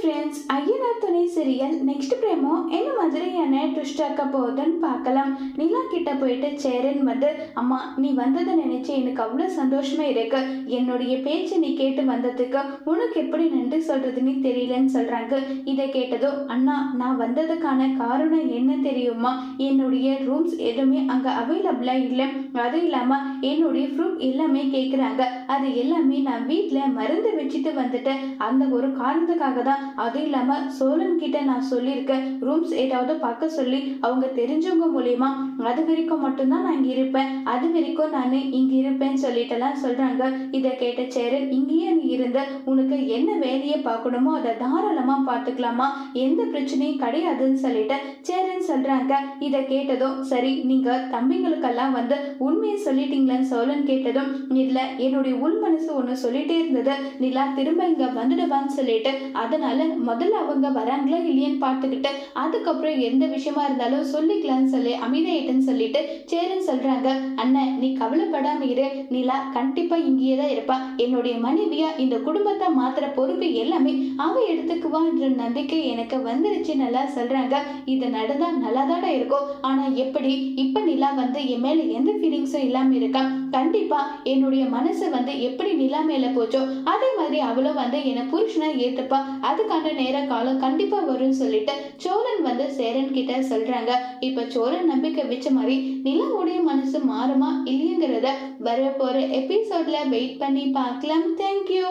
Friends, Ayyanar துணை serial next பிரேமோ என்ன மாதிரியான ட்விஸ்ட் ஆக்க போகுதுன்னு பார்க்கலாம். நிலா கிட்ட போயிட்டு சேரன் வந்து, அம்மா நீ வந்ததை நினைச்சு எனக்கு அவ்வளோ சந்தோஷமா இருக்கு. என்னுடைய பேச்சை நீ கேட்டு வந்ததுக்கு உனக்கு எப்படி நன்றி சொல்றதுன்னு தெரியலன்னு சொல்றாங்க. இதை கேட்டதும், அண்ணா நான் வந்ததுக்கான காரணம் என்ன தெரியுமா? என்னுடைய ரூம்ஸ் எதுவுமே அங்கே அவைலபிளா இல்லை. அது இல்லாம என்னுடைய ப்ரூஃப் எல்லாமே கேட்குறாங்க. அது எல்லாமே நான் வீட்டில் மருந்து வச்சுட்டு வந்துட்டேன். அந்த ஒரு காரணத்துக்காக தான். அது இல்லாம சோழன் கிட்ட நான் சொல்லியிருக்கேன், ரூம்ஸ் ஏதாவது பார்க்க சொல்லி அவங்க தெரிஞ்சவங்க மூலியமா. அது வரைக்கும் மட்டும்தான் நான் இங்க இருப்பேன், அது வரைக்கும் நான் இங்க இருப்பேன்னு சொல்லிட்டுலாம் சொல்றாங்க. இதை கேட்ட சேரன், இங்கேயே நீ இருந்த உனக்கு என்ன வேலையை பார்க்கணுமோ அதை தாராளமா பார்த்துக்கலாமா, எந்த பிரச்சனையும் கிடையாதுன்னு சொல்லிட்டு சேரன் சொல்றாங்க. இதை கேட்டதும், சரி நீங்க தம்பிங்களுக்கெல்லாம் வந்து உண்மையை சொல்லிட்டீங்களான்னு சோழன் கேட்டதும், இல்ல என்னுடைய உள் மனசு ஒண்ணு சொல்லிட்டே இருந்தது, நிலா திரும்ப இங்க வந்துடுவான்னு சொல்லிட்டு, அதனால முதல்ல அவங்க வராங்களா இல்லையான்னு பார்த்துக்கிட்டு அதுக்கப்புறம் எந்த விஷயமா இருந்தாலும் சொல்லிக்கலாம்னு சொல்லி அமைதியாயிட்டுன்னு சொல்லிட்டு சேரன் சொல்றாங்க. அண்ணன் நீ கவலைப்படாம இரு, நிலா கண்டிப்பா இங்கேயே தான் இருப்பா. என்னுடைய மனைவியா இந்த குடும்பத்தை மாத்திர பொறுப்பு எல்லாமே அவ எடுத்துக்குவா என்ற நம்பிக்கை எனக்கு வந்துருச்சு நல்லா சொல்றாங்க. இது நடந்தா நல்லாதாடா இருக்கும். ஆனா எப்படி இப்ப நிலா வந்து என் மேல எந்த ஃபீலிங்ஸும் இல்லாம இருக்கா. கண்டிப்பா என்னுடைய மனசு வந்து எப்படி நிலா மேல போச்சோ அதே மாதிரி அவளும் வந்து என்னை புருஷனா ஏத்துப்பா. அதுக்கான நேர காலம் கண்டிப்பா வரும்னு சொல்லிட்டு சோழன் வந்து சேரன் கிட்ட சொல்றாங்க. இப்ப சோழன் நம்பிக்கை வச்ச மாதிரி நிலாவுடைய மனசு மாறுமா இல்லையங்கிறத வர போற எபிசோட்ல வெயிட் பண்ணி பார்க்கலாம். தேங்க்யூ.